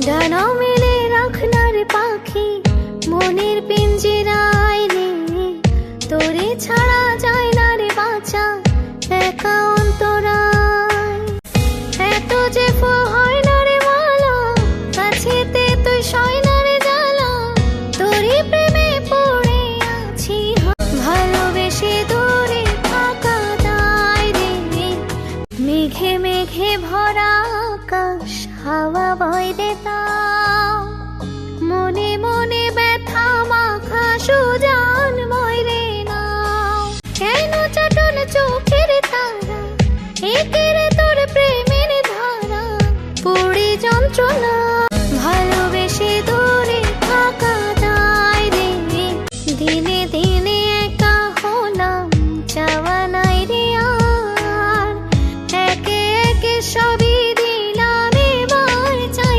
ডানা মেলে রাখনার পাখি মনের পিঞ্জিরায় রে, তোরে ছাড়া যায় না রে বাঁচা একা অন্তরায়। এত যে হয় না রে মালা, কাছেতে তুই সয় না রে জ্বালা, তোরই প্রেমে পড়ে আছি ভালোবেসে দূরে থাকা দায় রে। মেঘে মেঘে ভরা আকাশ হাওয়া বয় রে তাও, মনে মনে ব্যথা মাখা সুজান বয় রে নাও। কেন চাটন চোখের তারা একে রে তোর প্রেমের ধারা, পুরি যন্ত্রণা।